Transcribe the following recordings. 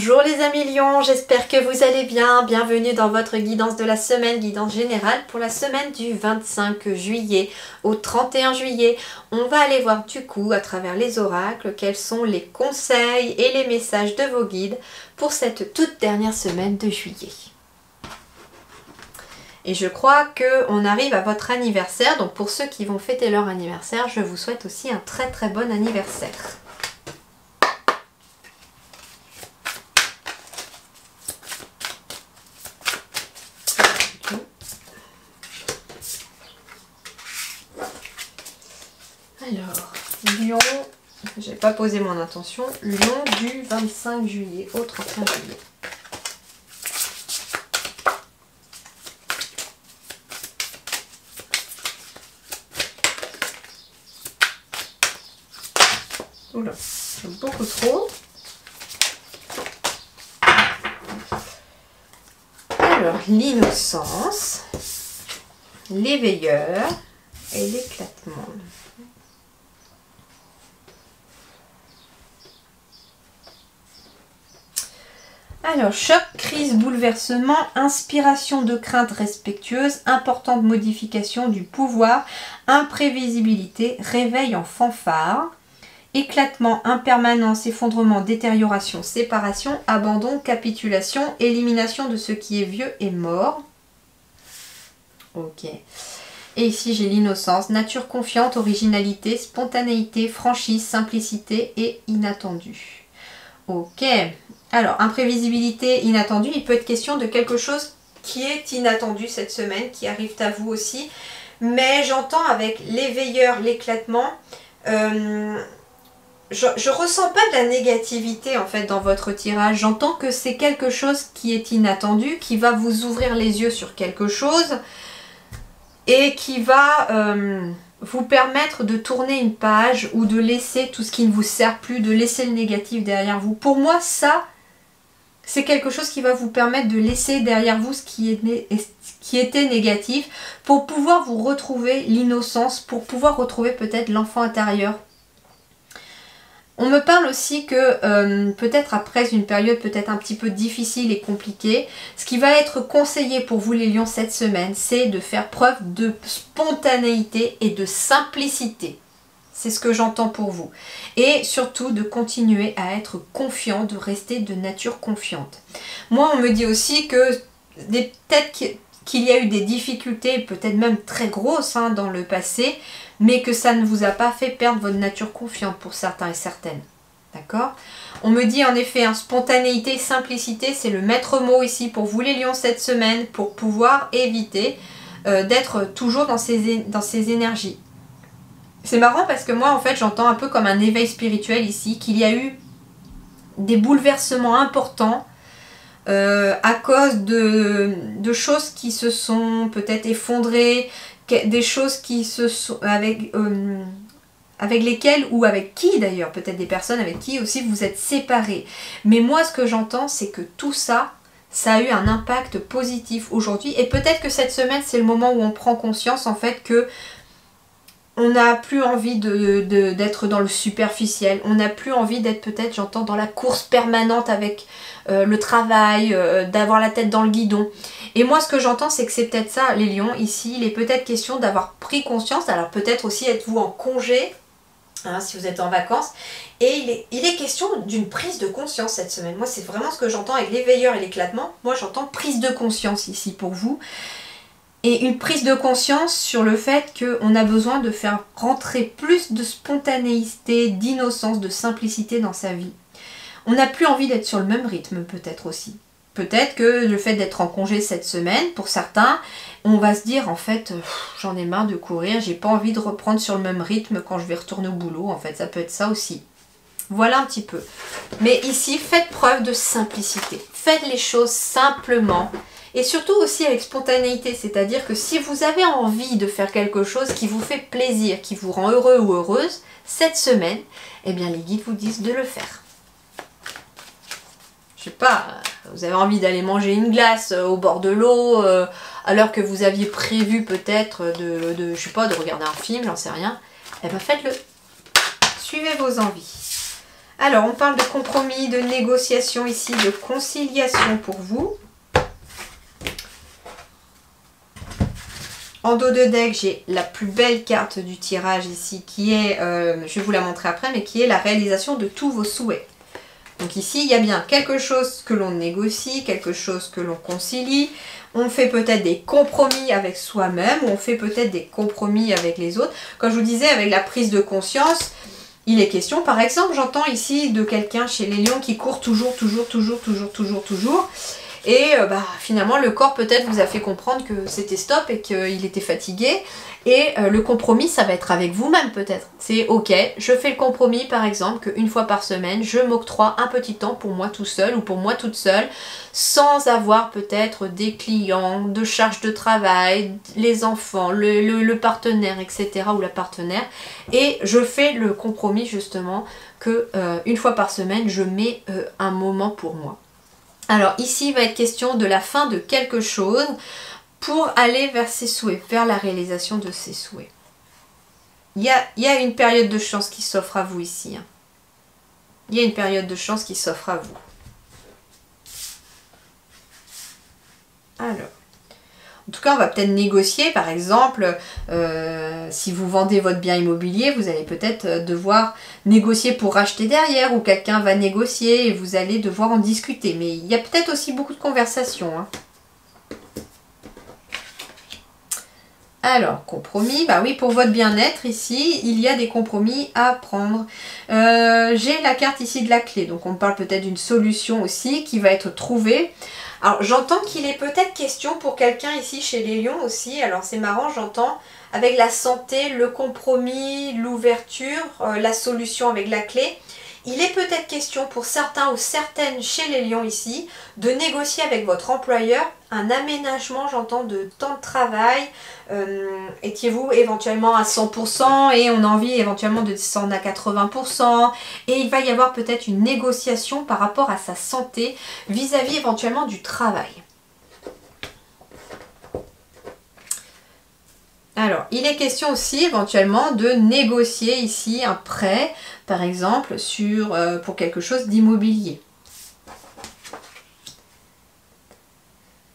Bonjour les amis lions, j'espère que vous allez bien. Bienvenue dans votre guidance de la semaine, guidance générale pour la semaine du 25 juillet au 31 juillet. On va aller voir du coup à travers les oracles quels sont les conseils et les messages de vos guides pour cette toute dernière semaine de juillet. Et je crois qu'on arrive à votre anniversaire, donc pour ceux qui vont fêter leur anniversaire, je vous souhaite aussi un très très bon anniversaire. Alors, Lion, j'ai pas posé mon intention, Lion du 25 juillet au 31 juillet. Oula, c'est beaucoup trop. Alors, l'innocence, l'éveilleur et l'éclatement. Alors, choc, crise, bouleversement, inspiration de crainte respectueuse, importante modification du pouvoir, imprévisibilité, réveil en fanfare, éclatement, impermanence, effondrement, détérioration, séparation, abandon, capitulation, élimination de ce qui est vieux et mort. Ok. Et ici, j'ai l'innocence, nature confiante, originalité, spontanéité, franchise, simplicité et inattendu. Ok. Alors, imprévisibilité, inattendu, il peut être question de quelque chose qui est inattendu cette semaine, qui arrive à vous aussi. Mais j'entends avec l'éveilleur, l'éclatement, je ressens pas de la négativité en fait dans votre tirage. J'entends que c'est quelque chose qui est inattendu, qui va vous ouvrir les yeux sur quelque chose et qui va vous permettre de tourner une page ou de laisser tout ce qui ne vous sert plus, de laisser le négatif derrière vous. Pour moi, ça, c'est quelque chose qui va vous permettre de laisser derrière vous ce qui était négatif pour pouvoir vous retrouver l'innocence, pour pouvoir retrouver peut-être l'enfant intérieur. On me parle aussi que peut-être après une période peut-être un petit peu difficile et compliquée, ce qui va être conseillé pour vous les lions cette semaine, c'est de faire preuve de spontanéité et de simplicité. C'est ce que j'entends pour vous. Et surtout de continuer à être confiant, de rester de nature confiante. Moi, on me dit aussi que peut-être qu'il y a eu des difficultés, peut-être même très grosses dans le passé, mais que ça ne vous a pas fait perdre votre nature confiante pour certains et certaines. D'accord? On me dit en effet, spontanéité, simplicité, c'est le maître mot ici pour vous les lions cette semaine, pour pouvoir éviter d'être toujours dans ces énergies. C'est marrant parce que moi, en fait, j'entends un peu comme un éveil spirituel ici, qu'il y a eu des bouleversements importants à cause de choses qui se sont peut-être effondrées, des choses qui se sont avec lesquelles ou avec qui d'ailleurs, peut-être des personnes avec qui aussi vous êtes séparés. Mais moi, ce que j'entends, c'est que tout ça, ça a eu un impact positif aujourd'hui. Et peut-être que cette semaine, c'est le moment où on prend conscience en fait que on n'a plus envie d'être dans le superficiel. On n'a plus envie d'être peut-être, j'entends, dans la course permanente avec le travail, d'avoir la tête dans le guidon. Et moi, ce que j'entends, c'est que c'est peut-être ça, les lions. Ici, il est peut-être question d'avoir pris conscience. Alors peut-être aussi êtes-vous en congé, si vous êtes en vacances. Et il est question d'une prise de conscience cette semaine. Moi, c'est vraiment ce que j'entends avec l'éveilleur et l'éclatement. Moi, j'entends prise de conscience ici pour vous. Et une prise de conscience sur le fait qu'on a besoin de faire rentrer plus de spontanéité, d'innocence, de simplicité dans sa vie. On n'a plus envie d'être sur le même rythme peut-être aussi. Peut-être que le fait d'être en congé cette semaine, pour certains, on va se dire en fait, j'en ai marre de courir, j'ai pas envie de reprendre sur le même rythme quand je vais retourner au boulot. En fait, ça peut être ça aussi. Voilà un petit peu. Mais ici, faites preuve de simplicité. Faites les choses simplement. Et surtout aussi avec spontanéité, c'est-à-dire que si vous avez envie de faire quelque chose qui vous fait plaisir, qui vous rend heureux ou heureuse, cette semaine, eh bien les guides vous disent de le faire. Je sais pas, vous avez envie d'aller manger une glace au bord de l'eau, alors que vous aviez prévu peut-être je sais pas, de regarder un film, j'en sais rien, eh bien faites-le. Suivez vos envies. Alors, on parle de compromis, de négociation ici, de conciliation pour vous. En dos de deck, j'ai la plus belle carte du tirage ici, qui est, je vais vous la montrer après, mais qui est la réalisation de tous vos souhaits. Donc ici, il y a bien quelque chose que l'on négocie, quelque chose que l'on concilie. On fait peut-être des compromis avec soi-même, ou on fait peut-être des compromis avec les autres. Comme je vous disais, avec la prise de conscience, il est question, par exemple, j'entends ici de quelqu'un chez les lions qui court toujours. Et finalement, le corps peut-être vous a fait comprendre que c'était stop et qu'il était fatigué. Et le compromis, ça va être avec vous-même peut-être. C'est ok, je fais le compromis par exemple qu'une fois par semaine, je m'octroie un petit temps pour moi tout seul ou pour moi toute seule, sans avoir peut-être des clients, de charges de travail, les enfants, le partenaire, etc. ou la partenaire. Et je fais le compromis justement que une fois par semaine, je mets un moment pour moi. Alors ici, il va être question de la fin de quelque chose pour aller vers ses souhaits, vers la réalisation de ses souhaits. Il y a une période de chance qui s'offre à vous ici. Hein. Il y a une période de chance qui s'offre à vous. Alors, en tout cas, on va peut-être négocier, par exemple, si vous vendez votre bien immobilier, vous allez peut-être devoir négocier pour racheter derrière, ou quelqu'un va négocier et vous allez devoir en discuter. Mais il y a peut-être aussi beaucoup de conversations. Hein. Alors, compromis, bah oui, pour votre bien-être ici, il y a des compromis à prendre. J'ai la carte ici de la clé, donc on parle peut-être d'une solution aussi qui va être trouvée. Alors, j'entends qu'il est peut-être question pour quelqu'un ici chez les lions aussi. Alors, c'est marrant, j'entends avec la santé, le compromis, l'ouverture, la solution avec la clé. Il est peut-être question pour certains ou certaines chez les lions ici de négocier avec votre employeur un aménagement, j'entends, de temps de travail. Étiez-vous éventuellement à 100% et on a envie éventuellement de descendre à 80%. Et il va y avoir peut-être une négociation par rapport à sa santé vis-à-vis éventuellement du travail. Alors, il est question aussi éventuellement de négocier ici un prêt, par exemple, pour quelque chose d'immobilier.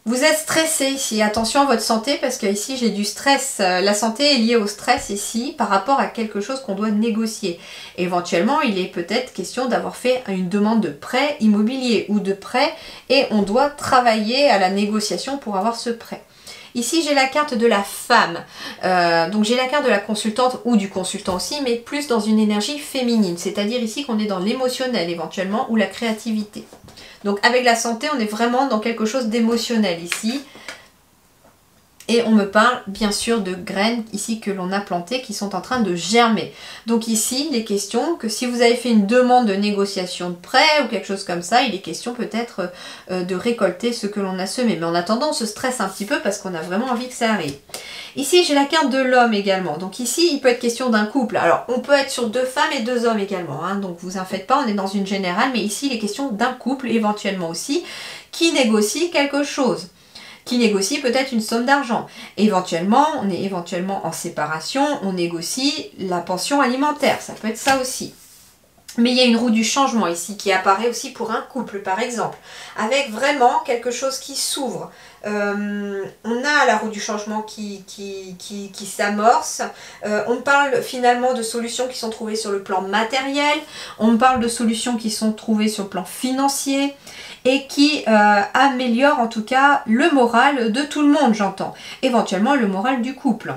Vous êtes stressé ici, attention à votre santé parce que ici j'ai du stress. La santé est liée au stress ici par rapport à quelque chose qu'on doit négocier. Éventuellement, il est peut-être question d'avoir fait une demande de prêt immobilier ou de prêt et on doit travailler à la négociation pour avoir ce prêt. Ici, j'ai la carte de la femme. Donc, j'ai la carte de la consultante ou du consultant aussi, mais plus dans une énergie féminine. C'est-à-dire ici qu'on est dans l'émotionnel éventuellement ou la créativité. Donc, avec la santé, on est vraiment dans quelque chose d'émotionnel ici. Et on me parle bien sûr de graines ici que l'on a plantées qui sont en train de germer. Donc ici, il est question que si vous avez fait une demande de négociation de prêt ou quelque chose comme ça, il est question peut-être de récolter ce que l'on a semé. Mais en attendant, on se stresse un petit peu parce qu'on a vraiment envie que ça arrive. Ici, j'ai la carte de l'homme également. Donc ici, il peut être question d'un couple. Alors, on peut être sur 2 femmes et 2 hommes également. Hein. Donc vous en faites pas, on est dans une générale. Mais ici, il est question d'un couple éventuellement aussi qui négocie quelque chose. Qui négocie peut-être une somme d'argent. Éventuellement, on est éventuellement en séparation, on négocie la pension alimentaire, ça peut être ça aussi. Mais il y a une roue du changement ici qui apparaît aussi pour un couple par exemple, avec vraiment quelque chose qui s'ouvre. On a la roue du changement qui s'amorce. On parle finalement de solutions qui sont trouvées sur le plan matériel. On parle de solutions qui sont trouvées sur le plan financier et qui améliorent en tout cas le moral de tout le monde, j'entends. Éventuellement le moral du couple.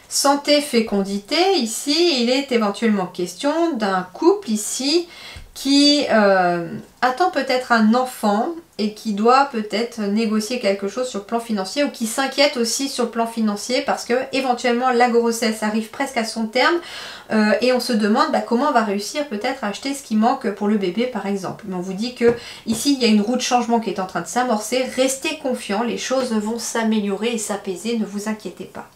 Santé, fécondité, ici, il est éventuellement question d'un couple ici qui attend peut-être un enfant et qui doit peut-être négocier quelque chose sur le plan financier ou qui s'inquiète aussi sur le plan financier parce que éventuellement la grossesse arrive presque à son terme et on se demande comment on va réussir peut-être à acheter ce qui manque pour le bébé par exemple. Mais on vous dit que ici il y a une roue de changement qui est en train de s'amorcer, restez confiants, les choses vont s'améliorer et s'apaiser, ne vous inquiétez pas.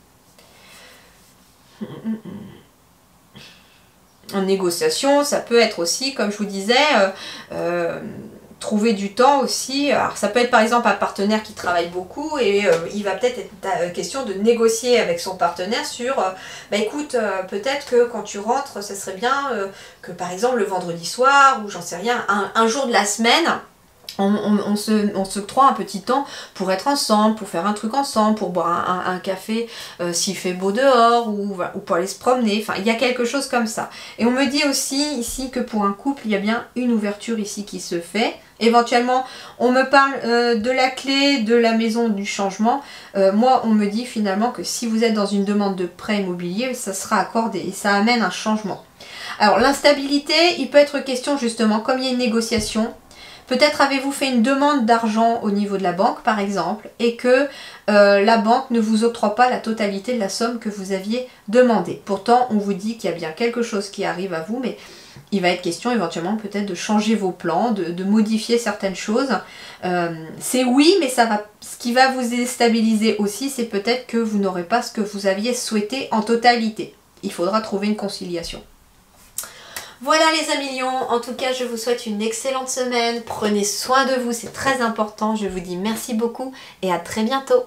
En négociation, ça peut être aussi, comme je vous disais, trouver du temps aussi. Alors ça peut être par exemple un partenaire qui travaille beaucoup et il va peut-être être question de négocier avec son partenaire sur bah écoute, peut-être que quand tu rentres, ça serait bien que par exemple le vendredi soir ou j'en sais rien, un jour de la semaine, on se octroie un petit temps pour être ensemble, pour faire un truc ensemble, pour boire un café s'il fait beau dehors ou pour aller se promener. Enfin, il y a quelque chose comme ça. Et on me dit aussi ici que pour un couple, il y a bien une ouverture ici qui se fait. Éventuellement, on me parle de la clé de la maison du changement. Moi, on me dit finalement que si vous êtes dans une demande de prêt immobilier, ça sera accordé et ça amène un changement. Alors, l'instabilité, il peut être question justement, comme il y a une négociation, peut-être avez-vous fait une demande d'argent au niveau de la banque, par exemple, et que la banque ne vous octroie pas la totalité de la somme que vous aviez demandée. Pourtant, on vous dit qu'il y a bien quelque chose qui arrive à vous, mais il va être question éventuellement peut-être de changer vos plans, de modifier certaines choses. C'est oui, mais ça va. Ce qui va vous déstabiliser aussi, c'est peut-être que vous n'aurez pas ce que vous aviez souhaité en totalité. Il faudra trouver une conciliation. Voilà les amis lions, en tout cas je vous souhaite une excellente semaine, prenez soin de vous, c'est très important, je vous dis merci beaucoup et à très bientôt.